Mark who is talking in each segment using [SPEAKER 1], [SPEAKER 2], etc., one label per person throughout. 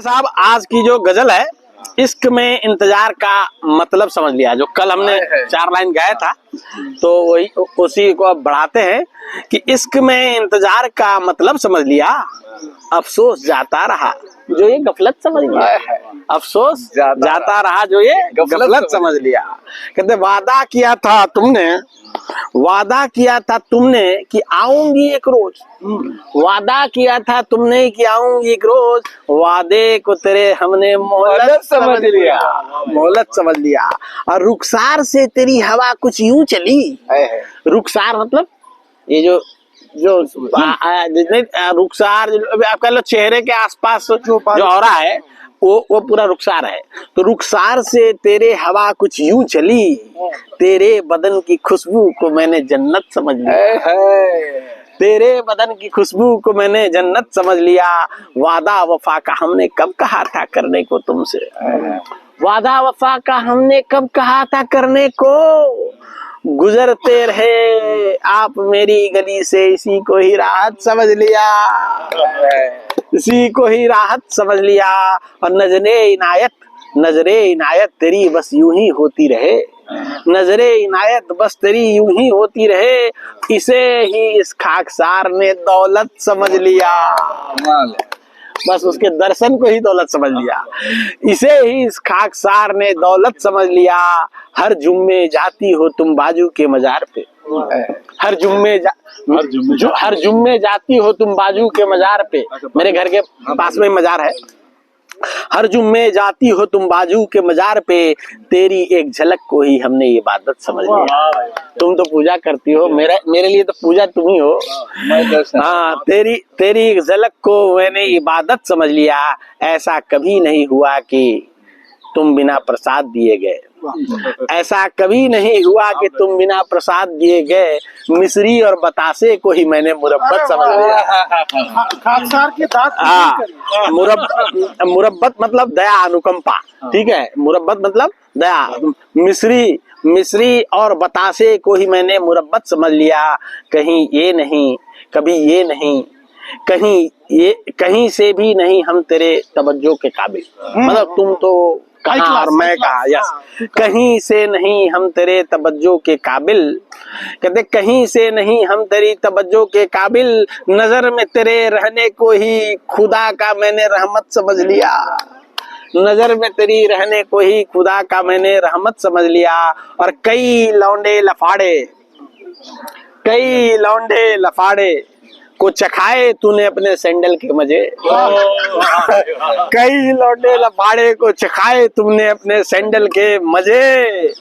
[SPEAKER 1] साहब आज की जो गजल है, इश्क में इंतजार का मतलब समझ लिया। जो कल हमने 4 लाइन गाया था, तो वही उसी को अब बढ़ाते हैं कि इश्क में इंतजार का मतलब समझ लिया, अफसोस जाता रहा जो ये गफलत समझ लिया। अफसोस जाता रहा जो ये गफलत समझ लिया। कहते वादा किया था तुमने कि आऊंगी एक रोज, वादा किया था तुमने कि आऊंगी एक रोज, वादे को तेरे हमने मोहलत समझ लिया, मोहलत समझ लिया। और रुखसार से तेरी हवा कुछ यूं चली। रुखसार मतलब ये जो जितने रुखसार, आप कह लो चेहरे के आसपास जो औरा है, वो पूरा रुखसार है। तो रुखसार से तेरे हवा कुछ यूं चली, तेरे बदन की खुशबू को मैंने जन्नत समझ लिया। तेरे बदन की खुशबू को मैंने जन्नत समझ लिया। वादा वफा का हमने कब कहा था करने को तुमसे, वादा वफा का हमने कब कहा था करने को। गुजरते रहे आप मेरी गली से, इसी को ही राहत समझ लिया, इसी को ही राहत समझ लिया। और नजरे इनायत तेरी बस यूं ही होती रहे, नजरे इनायत बस तेरी यूं ही होती रहे। इसे ही इस खाकसार ने दौलत समझ लिया, बस उसके दर्शन को ही दौलत समझ लिया। इसे ही इस खाकसार ने दौलत समझ लिया। हर जुम्मे जाती हो तुम बाजू के मजार पे, हर जुम्मे जाती हो तुम बाजू के मजार पे। मेरे घर के पास में मजार है। हर जुम्मे जाती हो तुम बाजू के मजार पे, तेरी एक झलक को ही हमने इबादत समझ लिया। तुम तो पूजा करती हो, मेरे लिए तो पूजा तुम ही हो। हाँ, तेरी एक झलक को मैंने इबादत समझ लिया। ऐसा कभी नहीं हुआ कि तुम बिना प्रसाद दिए गए, ऐसा कभी नहीं हुआ कि तुम बिना प्रसाद दिए गए। मिश्री और बतासे को ही मैंने मुरब्बत समझ लिया। मुरब्बत मतलब दया, अनुकंपा, ठीक है। मुरब्बत मतलब दया। मिश्री और बतासे को ही मैंने मुरब्बत समझ लिया। कहीं ये नहीं, कभी ये नहीं, कहीं से भी नहीं हम तेरे तवज्जो के काबिल। मतलब तुम तो कहाँ और मैं कहाँ, यस। कहीं से नहीं हम तेरे तवज्जो के काबिल, कहते कहीं से नहीं हम तेरी तवज्जो के काबिल। नजर में तेरे रहने को ही खुदा का मैंने रहमत समझ लिया, नजर में तेरी रहने को ही खुदा का मैंने रहमत समझ लिया। और कई लौंडे लफाड़े को चखाए तूने अपने सैंडल के मजे। कई लौंडे लफाड़े को चखाए तुमने अपने सैंडल के मजे।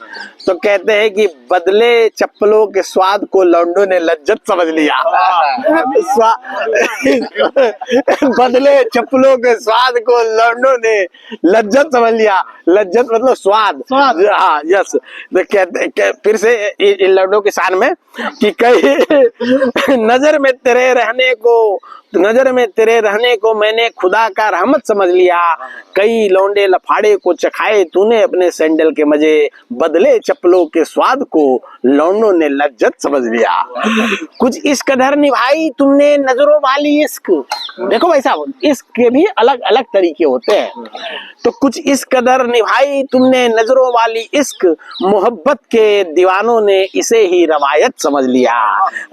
[SPEAKER 1] तो कहते हैं कि बदले चप्पलों के स्वाद को लौंडों ने लज्जत समझ लिया। बदले चप्पलों के स्वाद को लौंडों ने लज्जत समझ लिया। लज्जत मतलब स्वाद, हाँ, यस। तो कहते फिर से इन लौंडों के शान में कि कई नजर में तेरे रहने को मैंने खुदा का रहमत समझ लिया। कई लौंडे लफाड़े को चखाए तूने अपने सैंडल के मजे, बदले चप्पलों के स्वाद को लौंडों ने लज्जत समझ लिया। कुछ इस कदर निभाई तुमने नजरों वाली इश्क। देखो भाई साहब, इश्क के भी अलग अलग तरीके होते हैं। तो कुछ इस कदर निभाई तुमने नजरों वाली इश्क, मोहब्बत के दीवानों ने इसे ही रवायत समझ लिया।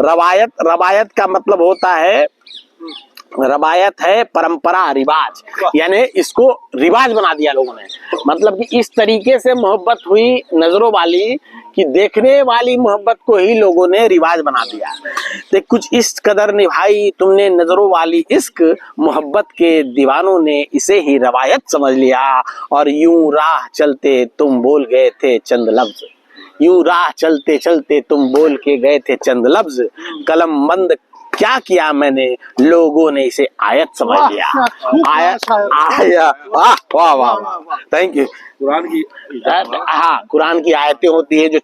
[SPEAKER 1] रवायत का मतलब होता है, रवायत है परंपरा, रिवाज, यानी इसको रिवाज बना दिया लोगों ने। मतलब कि इस तरीके से मोहब्बत हुई नजरों वाली कि देखने वाली मोहब्बत को ही लोगों ने रिवाज बना दिया। तो कुछ इस कदर निभाई तुमने नजरों वाली इश्क, मोहब्बत के दीवानों ने इसे ही रवायत समझ लिया। और यूं राह चलते तुम बोल गए थे चंद लफ्ज, यूं राह चलते चलते तुम बोल के गए थे चंद लफ्ज। कलम बंद क्या किया मैंने, लोगों ने इसे आयत समझ लिया। वाह वाह वाह, थैंक यू। कुरान की आयतें होती है जो